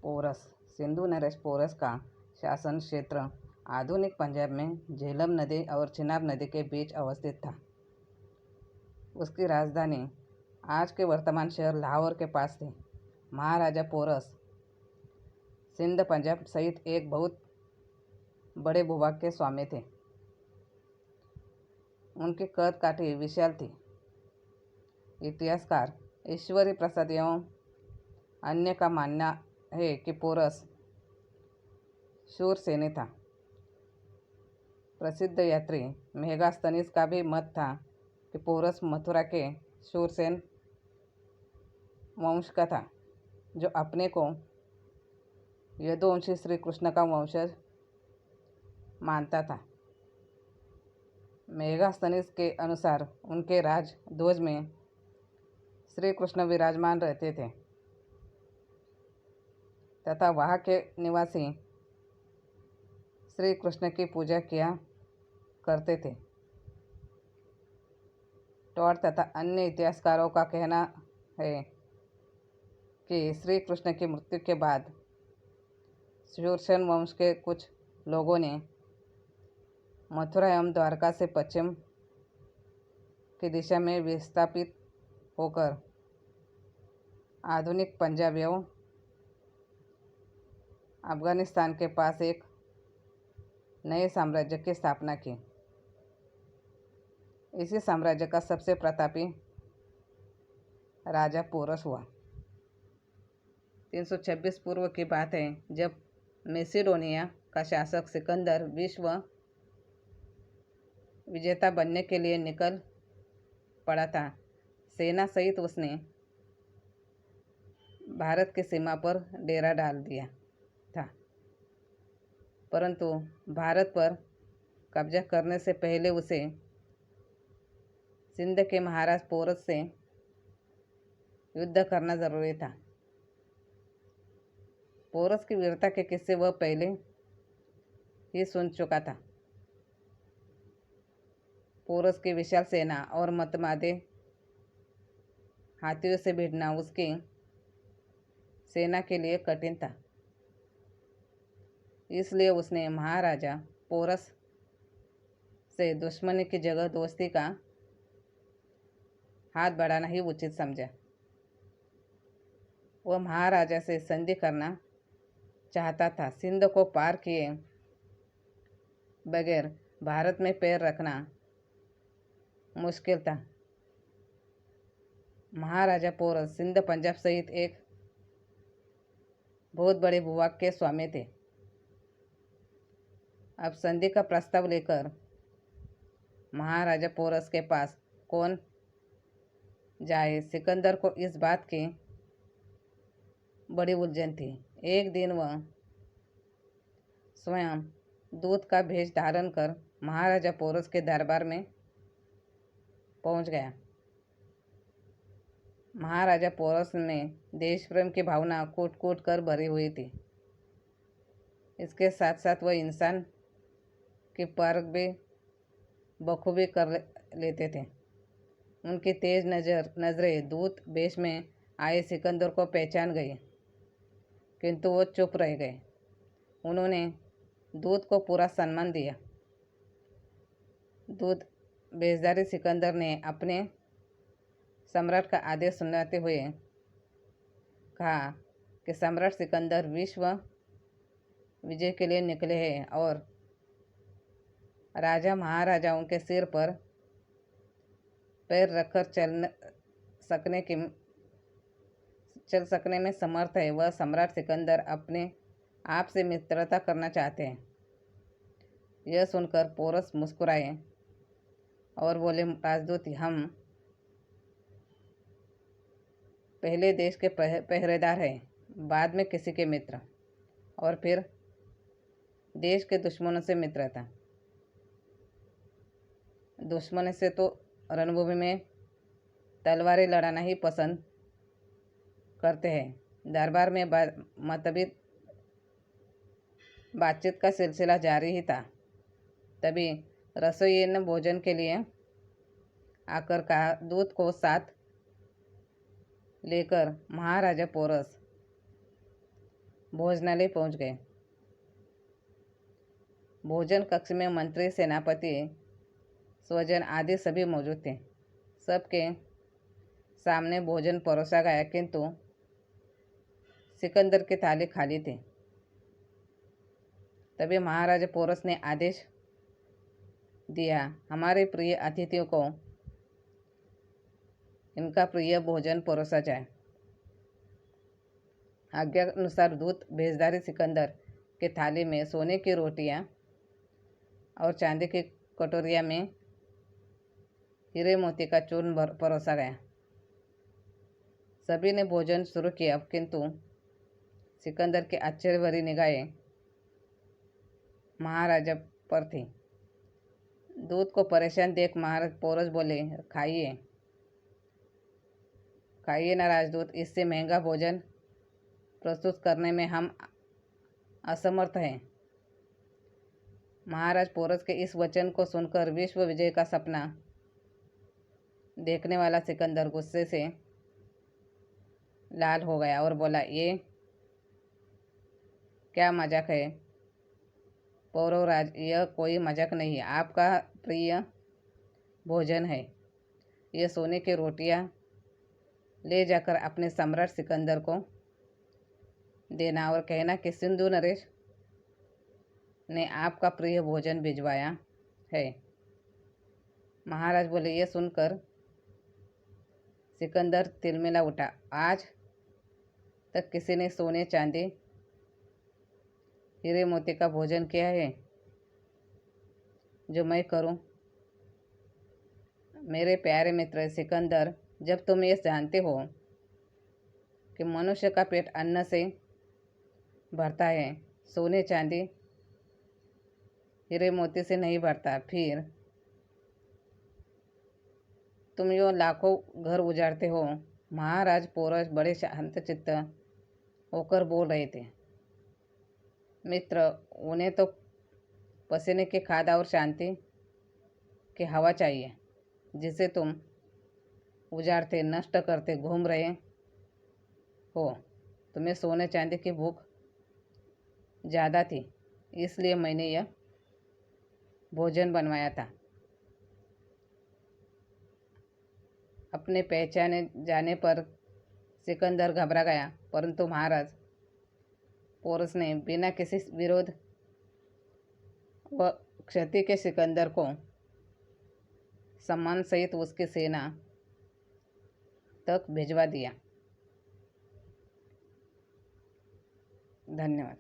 Porous Sindhu Naresh porous का शासन क्षेत्र आधुनिक पंजाब में झेलम नदी और चिनाब नदी के बीच अवस्थित था। उसकी राजधानी आज के वर्तमान शहर लाहौर के पास थी। महाराजा पोरस सिंध पंजाब सहित एक बहुत बड़े भूभाग के स्वामी थे। उनकी कद काठी विशाल थी। इतिहासकार ईश्वरी प्रसाद एवं अन्य का मानना है कि पोरस शूरसेनी था। प्रसिद्ध यात्री मेगास्थनीज का भी मत था कि पोरस मथुरा के शूरसेन वंश का था, जो अपने को यदुवंशी श्री कृष्ण का वंशज मानता था। मेगास्थनीज के अनुसार उनके राज ध्वज में श्री कृष्ण विराजमान रहते थे तथा वहाँ के निवासी श्री कृष्ण की पूजा किया करते थे। टॉड तथा अन्य इतिहासकारों का कहना है कि श्री कृष्ण की मृत्यु के बाद शूरसेन वंश के कुछ लोगों ने मथुरा एवं द्वारका से पश्चिम की दिशा में विस्थापित होकर आधुनिक पंजाब एवं अफगानिस्तान के पास एक नए साम्राज्य की स्थापना की। इसी साम्राज्य का सबसे प्रतापी राजा पोरस हुआ। 326 पूर्व की बात है, जब मैसिडोनिया का शासक सिकंदर विश्व विजेता बनने के लिए निकल पड़ा था। सेना सहित उसने भारत की सीमा पर डेरा डाल दिया था, परंतु भारत पर कब्जा करने से पहले उसे सिंध के महाराज पोरस से युद्ध करना जरूरी था। पोरस की वीरता के किस्से वह पहले ही सुन चुका था। पोरस की विशाल सेना और मतमादे हाथियों से भिड़ना उसकी सेना के लिए कठिन था। इसलिए उसने महाराजा पोरस से दुश्मनी की जगह दोस्ती का हाथ बढ़ाना ही उचित समझा। वह महाराजा से संधि करना चाहता था। सिंध को पार किए बगैर भारत में पैर रखना मुश्किल था। महाराजा पोरस सिंध पंजाब सहित एक बहुत बड़े भूभाग के स्वामी थे। अब संधि का प्रस्ताव लेकर महाराजा पोरस के पास कौन जाए, सिकंदर को इस बात की बड़ी उलझन थी। एक दिन वह स्वयं दूत का भेष धारण कर महाराजा पोरस के दरबार में पहुंच गया। महाराजा पोरस में देश प्रेम की भावना कूट कूट कर भरी हुई थी। इसके साथ साथ वह इंसान की परख भी बखूबी कर लेते थे। उनकी तेज नजरें दूत वेश में आए सिकंदर को पहचान गई, किंतु वो चुप रह गए। उन्होंने दूत को पूरा सम्मान दिया। दूत बेजदारी सिकंदर ने अपने सम्राट का आदेश सुनाते हुए कहा कि सम्राट सिकंदर विश्व विजय के लिए निकले हैं और राजा महाराजाओं के सिर पर पैर रखकर चल सकने में समर्थ है। वह सम्राट सिकंदर अपने आप से मित्रता करना चाहते हैं। यह सुनकर पोरस मुस्कुराए और बोले, राजदूत, हम पहले देश के पहरेदार हैं, बाद में किसी के मित्र, और फिर देश के दुश्मनों से मित्रता। दुश्मन से तो रणभूमि में तलवारें लड़ाना ही पसंद करते हैं। दरबार में मतभेद बातचीत का सिलसिला जारी ही था। तभी रसोइये ने भोजन के लिए आकर कहा, दूत को साथ लेकर महाराजा पोरस भोजनालय पहुंच गए। भोजन कक्ष में मंत्री, सेनापति, स्वजन आदि सभी मौजूद थे। सबके सामने भोजन परोसा गया, किंतु सिकंदर की थाली खाली थी। तभी महाराजा पोरस ने आदेश दिया, हमारे प्रिय अतिथियों को इनका प्रिय भोजन परोसा जाए। आज्ञा अनुसार दूत भेजदारी सिकंदर के थाली में सोने की रोटियां और चांदी की कटोरिया में हीरे मोती का चूर्ण परोसा गया। सभी ने भोजन शुरू किया, किंतु सिकंदर की आश्चर्य भरी निगाहें महाराजा पर थी। दूत को परेशान देख महाराज पोरस बोले, खाइए खाइए ना राजदूत, इससे महंगा भोजन प्रस्तुत करने में हम असमर्थ हैं। महाराज पोरस के इस वचन को सुनकर विश्व विजय का सपना देखने वाला सिकंदर गुस्से से लाल हो गया और बोला, ये क्या मजाक है पौरवराज, यह कोई मजाक नहीं है, आपका प्रिय भोजन है। ये सोने की रोटियां ले जाकर अपने सम्राट सिकंदर को देना और कहना कि सिंधु नरेश ने आपका प्रिय भोजन भिजवाया है। महाराज बोले। ये सुनकर सिकंदर तिलमिला उठा। आज तक किसी ने सोने, चांदी, हीरे मोती का भोजन किया है जो मैं करूं? मेरे प्यारे मित्र सिकंदर, जब तुम ये जानते हो कि मनुष्य का पेट अन्न से भरता है, सोने, चांदी, हीरे मोती से नहीं भरता, फिर तुम यो लाखों घर उजाड़ते हो। महाराज पोरस बड़े शांत चित्त होकर बोल रहे थे। मित्र, उन्हें तो पसीने की खाद और शांति की हवा चाहिए, जिसे तुम उजाड़ते, नष्ट करते घूम रहे हो। तुम्हें सोने चांदी की भूख ज़्यादा थी, इसलिए मैंने यह भोजन बनवाया था। अपने पहचाने जाने पर सिकंदर घबरा गया, परंतु महाराज पोरस ने बिना किसी विरोध व क्षति के सिकंदर को सम्मान सहित उसकी सेना तक भिजवा दिया। धन्यवाद।